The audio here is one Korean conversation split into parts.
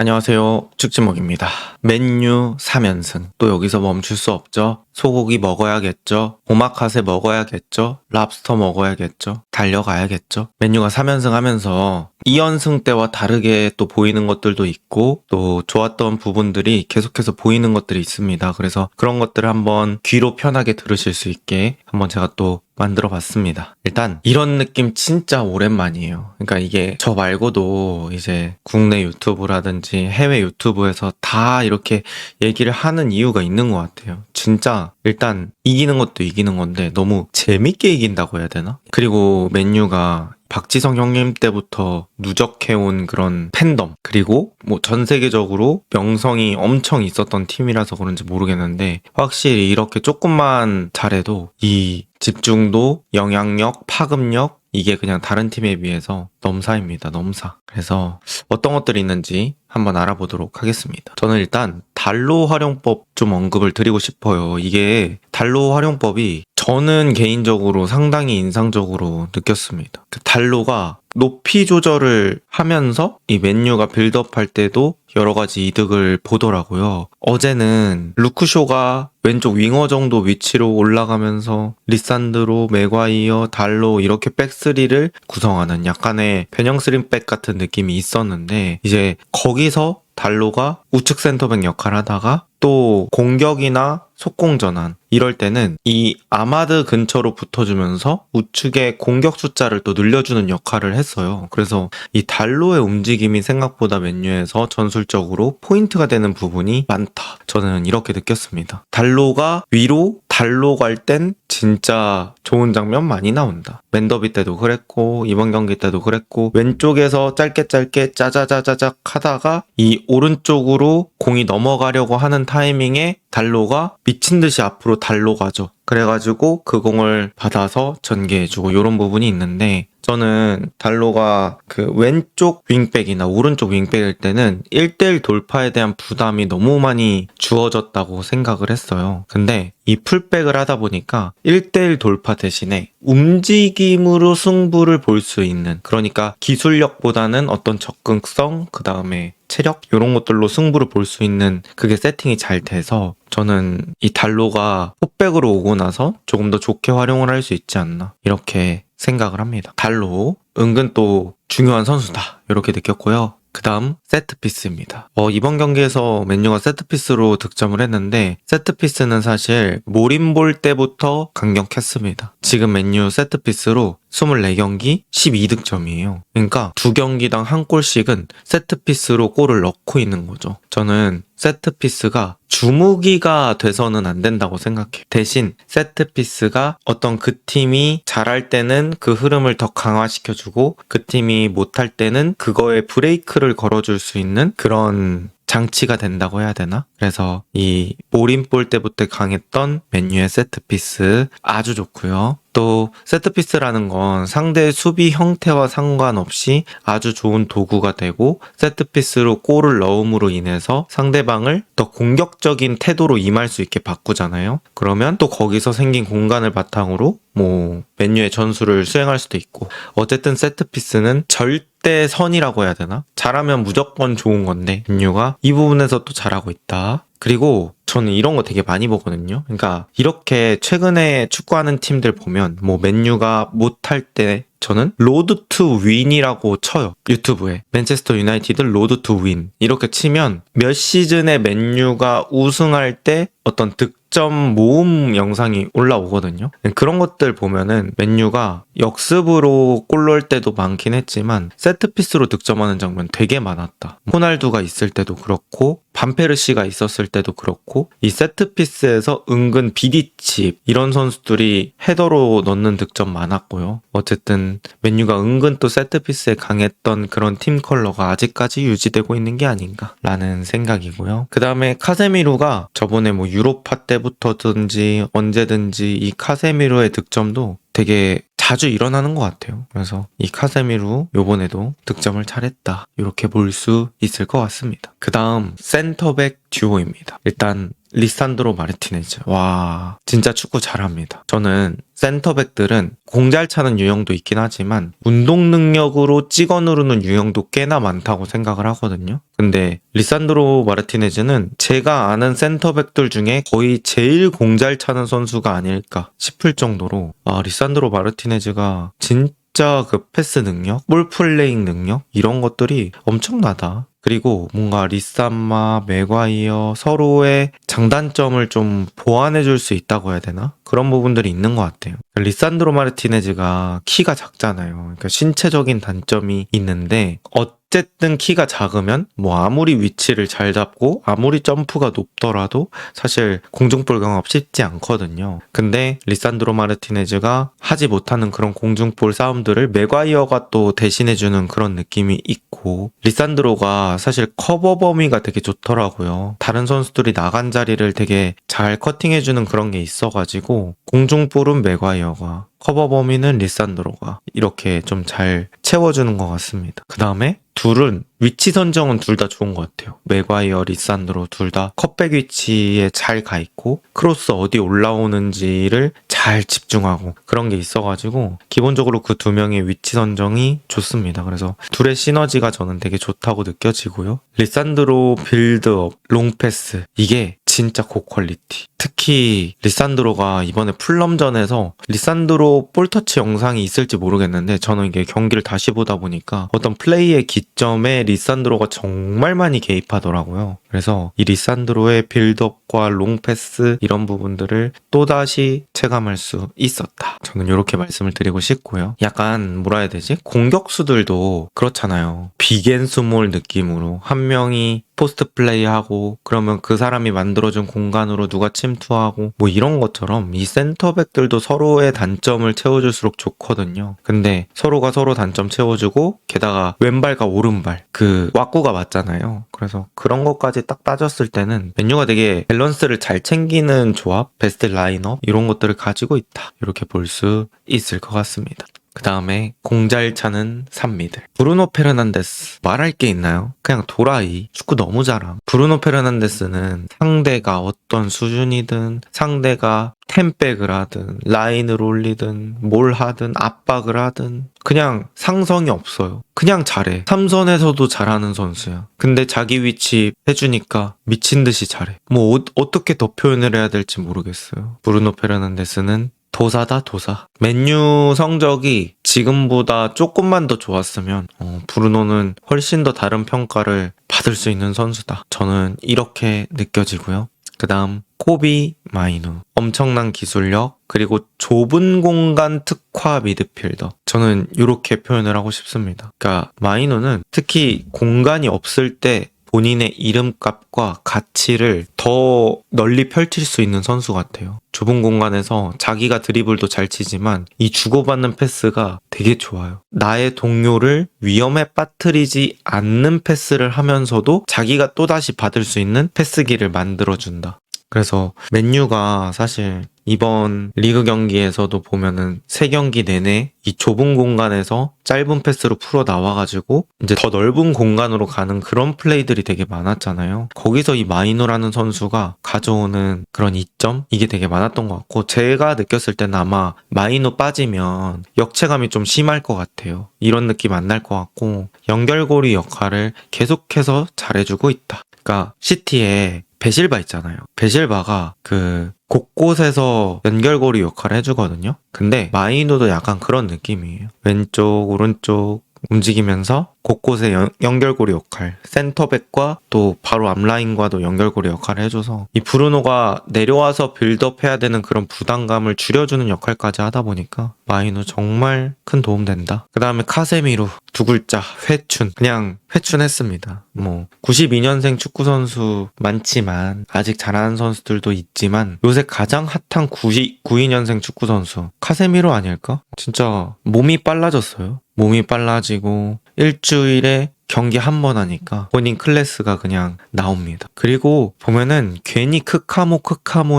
안녕하세요. 축지목입니다. 맨유 3연승. 또 여기서 멈출 수 없죠. 소고기 먹어야겠죠. 오마카세 먹어야겠죠. 랍스터 먹어야겠죠. 달려가야겠죠. 맨유가 3연승 하면서 2연승 때와 다르게 또 보이는 것들도 있고 또 좋았던 부분들이 계속해서 보이는 것들이 있습니다. 그래서 그런 것들을 한번 귀로 편하게 들으실 수 있게 한번 제가 또 만들어 봤습니다. 일단 이런 느낌 진짜 오랜만이에요. 그러니까 이게 저 말고도 이제 국내 유튜브라든지 해외 유튜브에서 다 이렇게 얘기를 하는 이유가 있는 것 같아요. 진짜 일단 이기는 것도 이기는 건데 너무 재밌게 이긴다고 해야 되나? 그리고 맨유가 박지성 형님 때부터 누적해온 그런 팬덤, 그리고 뭐 전 세계적으로 명성이 엄청 있었던 팀이라서 그런지 모르겠는데 확실히 이렇게 조금만 잘해도 이 집중도, 영향력, 파급력 이게 그냥 다른 팀에 비해서 넘사입니다. 넘사. 그래서 어떤 것들이 있는지 한번 알아보도록 하겠습니다. 저는 일단 달로 활용법 좀 언급을 드리고 싶어요. 이게 달로 활용법이 저는 개인적으로 상당히 인상적으로 느꼈습니다. 그 달로가 높이 조절을 하면서 이 맨유가 빌드업할 때도 여러 가지 이득을 보더라고요. 어제는 루크쇼가 왼쪽 윙어 정도 위치로 올라가면서 리산드로, 맥과이어, 달로 이렇게 백스리를 구성하는 약간의 변형 스림백 같은 느낌이 있었는데 이제 거기서 달로가 우측 센터백 역할을 하다가 또 공격이나 속공 전환 이럴 때는 이 아마드 근처로 붙어주면서 우측의 공격 숫자를 또 늘려주는 역할을 했어요. 그래서 이 달로의 움직임이 생각보다 맨유에서 전술적으로 포인트가 되는 부분이 많다. 저는 이렇게 느꼈습니다. 달로가 위로 달로 갈 땐 진짜 좋은 장면 많이 나온다. 맨더비 때도 그랬고 이번 경기 때도 그랬고 왼쪽에서 짧게 짜자자자작 하다가 이 오른쪽으로 공이 넘어가려고 하는 타이밍에 달로가 미친 듯이 앞으로 달로 가죠. 그래가지고 그 공을 받아서 전개해주고 이런 부분이 있는데 저는 달로가 그 왼쪽 윙백이나 오른쪽 윙백일 때는 1대1 돌파에 대한 부담이 너무 많이 주어졌다고 생각을 했어요. 근데 이 풀백을 하다 보니까 1대1 돌파 대신에 움직임으로 승부를 볼 수 있는, 그러니까 기술력보다는 어떤 접근성, 그 다음에 체력 이런 것들로 승부를 볼 수 있는 그게 세팅이 잘 돼서 저는 이 달로가 포백으로 오고 나서 조금 더 좋게 활용을 할 수 있지 않나 이렇게 생각을 합니다. 달로 은근 또 중요한 선수다 이렇게 느꼈고요. 그 다음 세트피스입니다. 이번 경기에서 맨유가 세트피스로 득점을 했는데 세트피스는 사실 몰인볼 때부터 강력했습니다. 지금 맨유 세트피스로 24경기 12득점이에요. 그러니까 2경기당 한 골씩은 세트피스로 골을 넣고 있는 거죠. 저는 세트피스가 주무기가 돼서는 안 된다고 생각해요. 대신 세트피스가 어떤 그 팀이 잘할 때는 그 흐름을 더 강화시켜주고 그 팀이 못할 때는 그거에 브레이크를 걸어줄 수 있는 그런 장치가 된다고 해야 되나? 그래서 이 몰인볼 때부터 강했던 맨유의 세트피스 아주 좋고요. 또 세트피스라는 건 상대의 수비 형태와 상관없이 아주 좋은 도구가 되고 세트피스로 골을 넣음으로 인해서 상대방을 더 공격적인 태도로 임할 수 있게 바꾸잖아요. 그러면 또 거기서 생긴 공간을 바탕으로 뭐 맨유의 전술을 수행할 수도 있고 어쨌든 세트피스는 절대선이라고 해야 되나? 잘하면 무조건 좋은 건데 맨유가 이 부분에서 또 잘하고 있다. 그리고 저는 이런 거 되게 많이 보거든요. 그러니까 이렇게 최근에 축구하는 팀들 보면 뭐 맨유가 못할 때 저는 로드 투 윈이라고 쳐요. 유튜브에. 맨체스터 유나이티드 로드 투 윈 이렇게 치면 몇 시즌에 맨유가 우승할 때 어떤 득점 모음 영상이 올라오거든요. 그런 것들 보면은 맨유가 역습으로 골 넣을 때도 많긴 했지만 세트피스로 득점하는 장면 되게 많았다. 호날두가 있을 때도 그렇고 반페르시가 있었을 때도 그렇고 이 세트피스에서 은근 비디칩 이런 선수들이 헤더로 넣는 득점 많았고요. 어쨌든 맨유가 은근 또 세트피스에 강했던 그런 팀 컬러가 아직까지 유지되고 있는 게 아닌가 라는 생각이고요. 그 다음에 카세미루가 저번에 뭐 유로파 때부터든지 언제든지 이 카세미루의 득점도 되게 자주 일어나는 것 같아요. 그래서 이 카세미루 요번에도 득점을 잘했다 이렇게 볼 수 있을 것 같습니다. 그 다음 센터백 듀오입니다. 일단 리산드로 마르티네즈. 와, 진짜 축구 잘합니다. 저는 센터백들은 공 잘 차는 유형도 있긴 하지만 운동 능력으로 찍어 누르는 유형도 꽤나 많다고 생각을 하거든요. 근데 리산드로 마르티네즈는 제가 아는 센터백들 중에 거의 제일 공 잘 차는 선수가 아닐까 싶을 정도로 리산드로 마르티네즈가 진짜 그 패스 능력, 볼 플레잉 능력 이런 것들이 엄청나다. 그리고 뭔가 리산마, 맥과이어 서로의 장단점을 좀 보완해 줄 수 있다고 해야 되나? 그런 부분들이 있는 것 같아요. 리산드로 마르티네즈가 키가 작잖아요. 그러니까 신체적인 단점이 있는데 어쨌든 키가 작으면 뭐 아무리 위치를 잘 잡고 아무리 점프가 높더라도 사실 공중볼 경합 쉽지 않거든요. 근데 리산드로 마르티네즈가 하지 못하는 그런 공중볼 싸움들을 맥과이어가 또 대신해주는 그런 느낌이 있고, 리산드로가 사실 커버 범위가 되게 좋더라고요. 다른 선수들이 나간 자리를 되게 잘 커팅해주는 그런 게 있어가지고 공중볼은 맥과이어가, 커버 범위는 리산드로가 이렇게 좀 잘 채워주는 것 같습니다. 그 다음에 둘은 위치 선정은 둘 다 좋은 것 같아요. 맥과이어, 리산드로 둘 다 컵백 위치에 잘 가 있고 크로스 어디 올라오는지를 잘 집중하고 그런 게 있어가지고 기본적으로 그 두 명의 위치 선정이 좋습니다. 그래서 둘의 시너지가 저는 되게 좋다고 느껴지고요. 리산드로 빌드업, 롱패스 이게 진짜 고퀄리티. 특히 리산드로가 이번에 풀럼전에서 리산드로 볼터치 영상이 있을지 모르겠는데 저는 이게 경기를 다시 보다 보니까 어떤 플레이의 기점에 리산드로가 정말 많이 개입하더라고요. 그래서 이 리산드로의 빌드업과 롱패스 이런 부분들을 또다시 체감할 수 있었다. 저는 이렇게 말씀을 드리고 싶고요. 약간 뭐라 해야 되지? 공격수들도 그렇잖아요. 빅앤스몰 느낌으로 한 명이 포스트 플레이하고 그러면 그 사람이 만들어준 공간으로 누가 침투하고 뭐 이런 것처럼 이 센터백들도 서로의 단점을 채워줄수록 좋거든요. 근데 서로가 서로 단점 채워주고 게다가 왼발과 오른발 그 왁구가 맞잖아요. 그래서 그런 것까지 딱 따졌을 때는 맨유가 되게 밸런스를 잘 챙기는 조합, 베스트 라인업 이런 것들을 가지고 있다. 이렇게 볼 수 있을 것 같습니다. 그 다음에 공 잘 차는 산미들. 브루노 페르난데스 말할 게 있나요? 그냥 도라이. 축구 너무 잘함. 브루노 페르난데스는 상대가 어떤 수준이든 상대가 템백을 하든 라인을 올리든 뭘 하든 압박을 하든 그냥 상성이 없어요. 그냥 잘해. 삼선에서도 잘하는 선수야. 근데 자기 위치 해주니까 미친 듯이 잘해. 뭐 어떻게 더 표현을 해야 될지 모르겠어요. 브루노 페르난데스는 도사다 도사. 맨유 성적이 지금보다 조금만 더 좋았으면 브루노는 훨씬 더 다른 평가를 받을 수 있는 선수다. 저는 이렇게 느껴지고요. 그 다음 코비 마이누. 엄청난 기술력 그리고 좁은 공간 특화 미드필더. 저는 이렇게 표현을 하고 싶습니다. 그러니까 마이누는 특히 공간이 없을 때 본인의 이름값과 가치를 더 널리 펼칠 수 있는 선수 같아요. 좁은 공간에서 자기가 드리블도 잘 치지만 이 주고받는 패스가 되게 좋아요. 나의 동료를 위험에 빠뜨리지 않는 패스를 하면서도 자기가 또다시 받을 수 있는 패스기를 만들어준다. 그래서 맨유가 사실 이번 리그 경기에서도 보면은 3경기 내내 이 좁은 공간에서 짧은 패스로 풀어 나와가지고 이제 더 넓은 공간으로 가는 그런 플레이들이 되게 많았잖아요. 거기서 이 마이노라는 선수가 가져오는 그런 이점? 이게 되게 많았던 것 같고 제가 느꼈을 때는 아마 마이노 빠지면 역체감이 좀 심할 것 같아요. 이런 느낌 안 날 것 같고 연결고리 역할을 계속해서 잘해주고 있다. 그러니까 시티에 베실바 있잖아요. 베실바가 그 곳곳에서 연결고리 역할을 해주거든요. 근데 마이노도 약간 그런 느낌이에요. 왼쪽, 오른쪽 움직이면서 곳곳에 연결고리 역할, 센터백과 또 바로 앞라인과도 연결고리 역할을 해줘서 이 브루노가 내려와서 빌드업 해야 되는 그런 부담감을 줄여주는 역할까지 하다 보니까 마이노 정말 큰 도움 된다. 그 다음에 카세미루 두 글자 회춘. 그냥 회춘했습니다. 뭐 92년생 축구 선수 많지만 아직 잘하는 선수들도 있지만 요새 가장 핫한 92년생 축구 선수 카세미루 아닐까? 진짜 몸이 빨라졌어요. 몸이 빨라지고 일주일에 경기 한 번 하니까 본인 클래스가 그냥 나옵니다. 그리고 보면은 괜히 크카모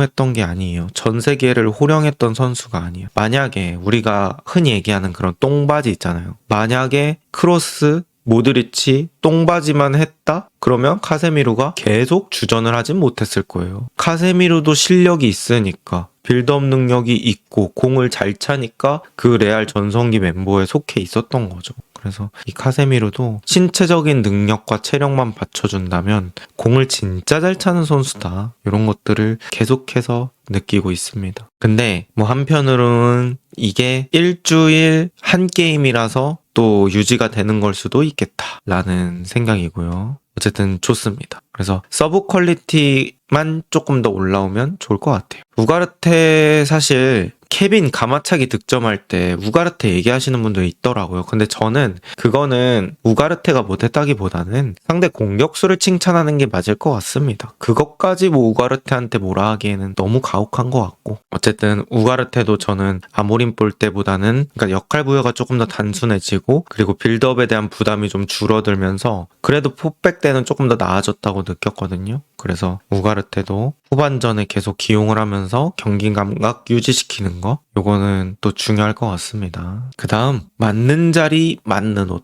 했던 게 아니에요. 전 세계를 호령했던 선수가 아니에요. 만약에 우리가 흔히 얘기하는 그런 똥바지 있잖아요. 만약에 크로스 모드리치 똥바지만 했다? 그러면 카세미루가 계속 주전을 하진 못했을 거예요. 카세미루도 실력이 있으니까, 빌드업 능력이 있고 공을 잘 차니까 그 레알 전성기 멤버에 속해 있었던 거죠. 그래서 이 카세미루도 신체적인 능력과 체력만 받쳐준다면 공을 진짜 잘 차는 선수다. 이런 것들을 계속해서 느끼고 있습니다. 근데 뭐 한편으로는 이게 일주일 한 게임이라서 또 유지가 되는 걸 수도 있겠다라는 생각이고요. 어쨌든 좋습니다. 그래서 서브 퀄리티만 조금 더 올라오면 좋을 것 같아요. 우가르테 사실 케빈 가마차기 득점할 때 우가르테 얘기하시는 분도 있더라고요. 근데 저는 그거는 우가르테가 못했다기보다는 상대 공격수를 칭찬하는 게 맞을 것 같습니다. 그것까지 뭐 우가르테한테 뭐라 하기에는 너무 가혹한 것 같고, 어쨌든 우가르테도 저는 아모림 볼 때보다는 그러니까 역할 부여가 조금 더 단순해지고 그리고 빌드업에 대한 부담이 좀 줄어들면서 그래도 포백 때는 조금 더 나아졌다고 느꼈거든요. 그래서 우가르테도 후반전에 계속 기용을 하면서 경기 감각 유지시키는 거, 요거는 또 중요할 것 같습니다. 그 다음 맞는 자리 맞는 옷.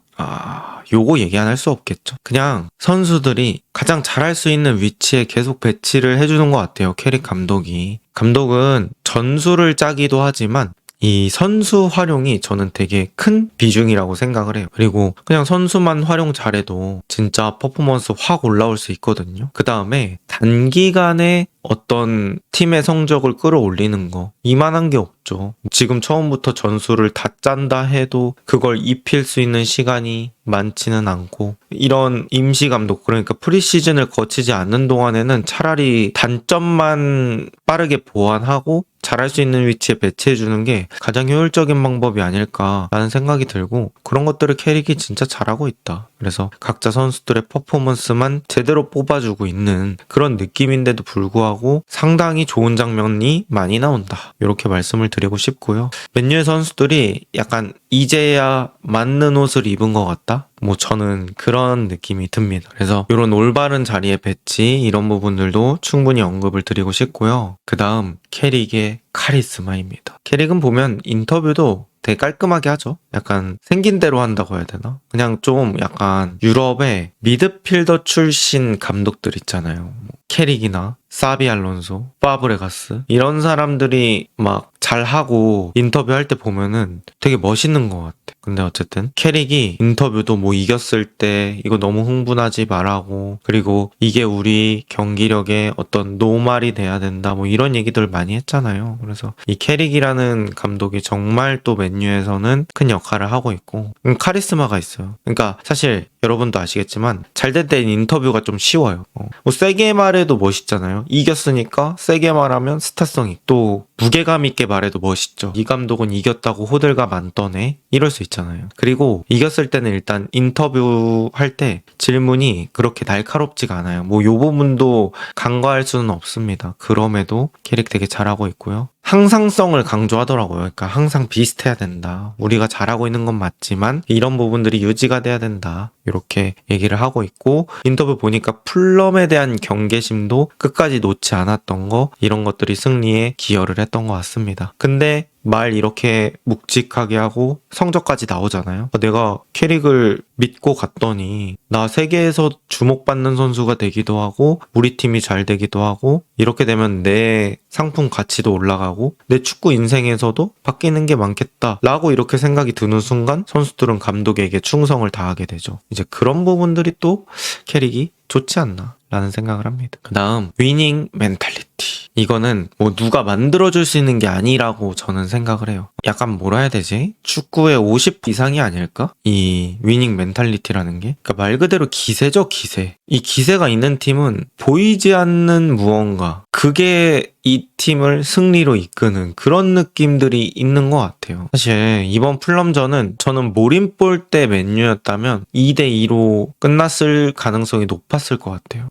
요거 얘기 안 할 수 없겠죠. 그냥 선수들이 가장 잘할 수 있는 위치에 계속 배치를 해주는 것 같아요. 캐릭 감독이. 감독은 전술을 짜기도 하지만 이 선수 활용이 저는 되게 큰 비중이라고 생각을 해요. 그리고 그냥 선수만 활용 잘해도 진짜 퍼포먼스 확 올라올 수 있거든요. 그 다음에 단기간에 어떤 팀의 성적을 끌어올리는 거, 이만한 게 없죠. 지금 처음부터 전술을 다 짠다 해도 그걸 입힐 수 있는 시간이 많지는 않고, 이런 임시 감독, 그러니까 프리시즌을 거치지 않는 동안에는 차라리 단점만 빠르게 보완하고 잘할 수 있는 위치에 배치해주는 게 가장 효율적인 방법이 아닐까라는 생각이 들고, 그런 것들을 캐릭이 진짜 잘하고 있다. 그래서 각자 선수들의 퍼포먼스만 제대로 뽑아주고 있는 그런 느낌인데도 불구하고 상당히 좋은 장면이 많이 나온다. 이렇게 말씀을 드리고 싶고요. 맨유의 선수들이 약간 이제야 맞는 옷을 입은 것 같다? 뭐 저는 그런 느낌이 듭니다. 그래서 이런 올바른 자리에 배치, 이런 부분들도 충분히 언급을 드리고 싶고요. 그 다음 캐릭의 카리스마입니다. 캐릭은 보면 인터뷰도 되게 깔끔하게 하죠. 약간 생긴 대로 한다고 해야 되나? 그냥 좀 약간 유럽의 미드필더 출신 감독들 있잖아요. 캐릭이나 사비 알론소, 파브레가스, 이런 사람들이 막 잘하고 인터뷰할 때 보면은 되게 멋있는 것 같아. 근데 어쨌든 캐릭이 인터뷰도 뭐 이겼을 때 이거 너무 흥분하지 말라고, 그리고 이게 우리 경기력의 어떤 노말이 돼야 된다, 뭐 이런 얘기들 많이 했잖아요. 그래서 이 캐릭이라는 감독이 정말 또 맨유에서는 큰 역할을 하고 있고 카리스마가 있어요. 그러니까 사실 여러분도 아시겠지만 잘될 땐 인터뷰가 좀 쉬워요. 뭐 세게 말해도 멋있잖아요. 이겼으니까 세게 말하면 스타성이, 또 무게감 있게 말해도 멋있죠. 이 감독은 이겼다고 호들갑 안 떠네, 이럴 수 있잖아요. 그리고 이겼을 때는 일단 인터뷰 할 때 질문이 그렇게 날카롭지가 않아요. 뭐 요 부분도 간과할 수는 없습니다. 그럼에도 캐릭 되게 잘하고 있고요. 항상성을 강조하더라고요. 그러니까 항상 비슷해야 된다. 우리가 잘하고 있는 건 맞지만 이런 부분들이 유지가 돼야 된다. 이렇게 얘기를 하고 있고, 인터뷰 보니까 풀럼에 대한 경계심도 끝까지 놓지 않았던 거, 이런 것들이 승리에 기여를 했던 것 같습니다. 근데 말 이렇게 묵직하게 하고 성적까지 나오잖아요. 내가 캐릭을 믿고 갔더니 나 세계에서 주목받는 선수가 되기도 하고 우리 팀이 잘 되기도 하고, 이렇게 되면 내 상품 가치도 올라가고 내 축구 인생에서도 바뀌는 게 많겠다 라고 이렇게 생각이 드는 순간 선수들은 감독에게 충성을 다하게 되죠. 이제 그런 부분들이 또 캐릭이 좋지 않나 라는 생각을 합니다. 그 다음 위닝 멘탈리티. 이거는 뭐 누가 만들어줄 수 있는 게 아니라고 저는 생각을 해요. 약간 뭐라 해야 되지? 축구의 50 이상이 아닐까? 이 위닝 멘탈리티라는 게. 그러니까 말 그대로 기세죠, 기세. 이 기세가 있는 팀은 보이지 않는 무언가, 그게 이 팀을 승리로 이끄는 그런 느낌들이 있는 것 같아요. 사실 이번 풀럼전은 저는 모린 볼 때 맨유였다면 2대2로 끝났을 가능성이 높았을 것 같아요.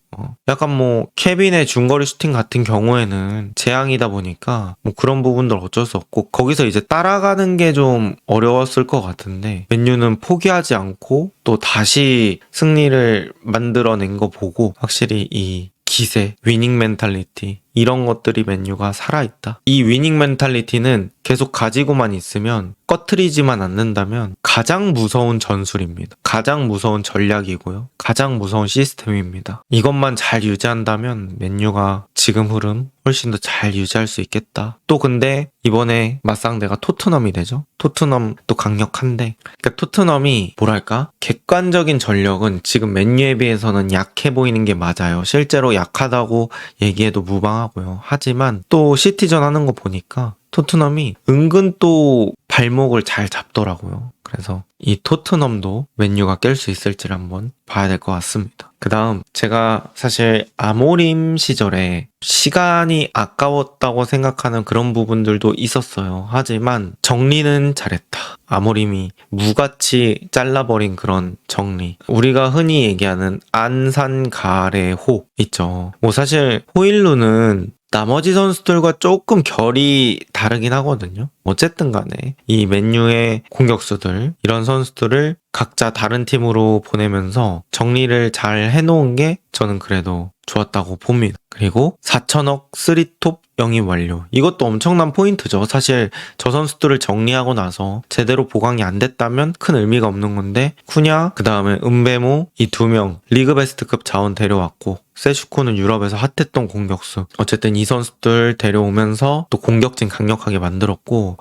약간 뭐 케빈의 중거리 슈팅 같은 경우에는 재앙이다 보니까 뭐 그런 부분들 어쩔 수 없고, 거기서 이제 따라가는 게 좀 어려웠을 것 같은데 맨유는 포기하지 않고 또 다시 승리를 만들어낸 거 보고 확실히 이 기세, 위닝 멘탈리티, 이런 것들이 맨유가 살아있다. 이 위닝 멘탈리티는 계속 가지고만 있으면, 꺼트리지만 않는다면 가장 무서운 전술입니다. 가장 무서운 전략이고요. 가장 무서운 시스템입니다. 이것만 잘 유지한다면 맨유가 지금 흐름 훨씬 더 잘 유지할 수 있겠다. 또 근데 이번에 맞상대가 토트넘이 되죠. 토트넘 또 강력한데, 그러니까 토트넘이 뭐랄까, 객관적인 전력은 지금 맨유에 비해서는 약해 보이는 게 맞아요. 실제로 약하다고 얘기해도 무방하고요. 하지만 또 시티전 하는 거 보니까 토트넘이 은근 또 발목을 잘 잡더라고요. 그래서 이 토트넘도 맨유가 깰 수 있을지를 한번 봐야 될 것 같습니다. 그 다음, 제가 사실 아모림 시절에 시간이 아까웠다고 생각하는 그런 부분들도 있었어요. 하지만 정리는 잘했다. 아모림이 무같이 잘라버린 그런 정리. 우리가 흔히 얘기하는 안산가래호 있죠. 뭐 사실 호일루는 나머지 선수들과 조금 결이 다르긴 하거든요. 어쨌든 간에 이 맨유의 공격수들, 이런 선수들을 각자 다른 팀으로 보내면서 정리를 잘 해놓은 게 저는 그래도 좋았다고 봅니다. 그리고 4천억 3톱 영입 완료. 이것도 엄청난 포인트죠. 사실 저 선수들을 정리하고 나서 제대로 보강이 안 됐다면 큰 의미가 없는 건데, 쿠냐, 그 다음에 은베모, 이 두 명 리그 베스트급 자원 데려왔고, 세슈코는 유럽에서 핫했던 공격수. 어쨌든 이 선수들 데려오면서 또 공격진 강력하게 만들었고,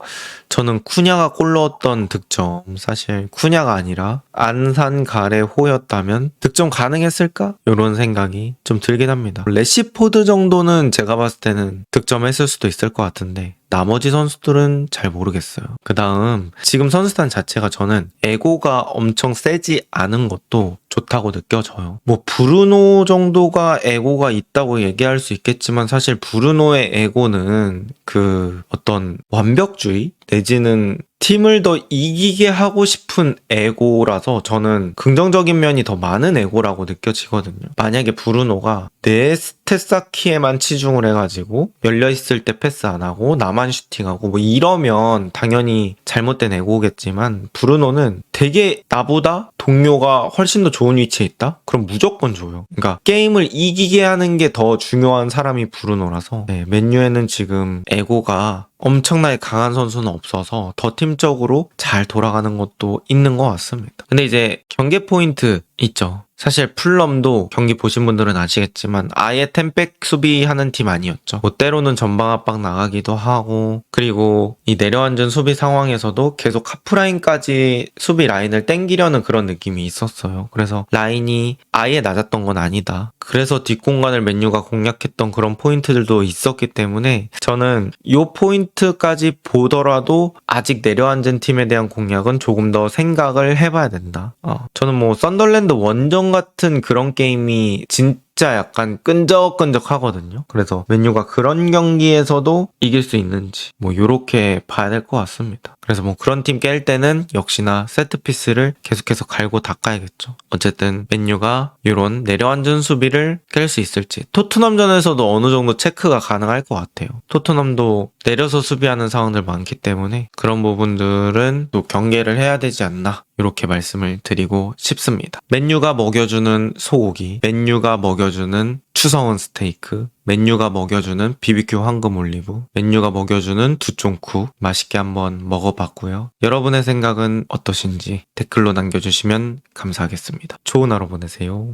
저는 쿠냐가 골 넣었던 득점, 사실 쿠냐가 아니라 안산가래호였다면 득점 가능했을까? 이런 생각이 좀 들긴 합니다. 레시포드 정도는 제가 봤을 때는 득점했을 수도 있을 것 같은데, 나머지 선수들은 잘 모르겠어요. 그 다음, 지금 선수단 자체가 저는 에고가 엄청 세지 않은 것도 좋다고 느껴져요. 뭐 브루노 정도가 에고가 있다고 얘기할 수 있겠지만, 사실 브루노의 에고는 그 어떤 완벽주의 내지는 팀을 더 이기게 하고 싶은 에고라서 저는 긍정적인 면이 더 많은 에고라고 느껴지거든요. 만약에 브루노가 내 스탯 쌓기에만 치중을 해가지고 열려있을 때 패스 안 하고 나만 슈팅하고 뭐 이러면 당연히 잘못된 에고겠지만, 브루노는 되게 나보다 동료가 훨씬 더 좋은 위치에 있다? 그럼 무조건 줘요. 그러니까 게임을 이기게 하는 게 더 중요한 사람이 브루노라서, 네, 맨유에는 지금 에고가 엄청나게 강한 선수는 없어서 더 팀적으로 잘 돌아가는 것도 있는 것 같습니다. 근데 이제 경계 포인트 있죠. 사실 풀럼도 경기 보신 분들은 아시겠지만 아예 템백 수비하는 팀 아니었죠. 뭐 때로는 전방 압박 나가기도 하고, 그리고 이 내려앉은 수비 상황에서도 계속 하프라인까지 수비 라인을 땡기려는 그런 느낌이 있었어요. 그래서 라인이 아예 낮았던 건 아니다. 그래서 뒷공간을 맨유가 공략했던 그런 포인트들도 있었기 때문에 저는 이 포인트까지 보더라도 아직 내려앉은 팀에 대한 공략은 조금 더 생각을 해봐야 된다. 저는 뭐 썬더랜드 원정 같은 그런 게임이 진짜 약간 끈적끈적 하거든요. 그래서 맨유가 그런 경기에서도 이길 수 있는지 뭐 요렇게 봐야 될 것 같습니다. 그래서 뭐 그런 팀 깰 때는 역시나 세트피스를 계속해서 갈고 닦아야겠죠. 어쨌든 맨유가 이런 내려앉은 수비를 깰 수 있을지, 토트넘전에서도 어느 정도 체크가 가능할 것 같아요. 토트넘도 내려서 수비하는 상황들 많기 때문에 그런 부분들은 또 경계를 해야 되지 않나, 이렇게 말씀을 드리고 싶습니다. 맨유가 먹여주는 소고기, 맨유가 먹여주는 추성훈 스테이크, 맨유가 먹여주는 BBQ 황금 올리브, 맨유가 먹여주는 두쫑쿠 맛있게 한번 먹어봤고요. 여러분의 생각은 어떠신지 댓글로 남겨주시면 감사하겠습니다. 좋은 하루 보내세요.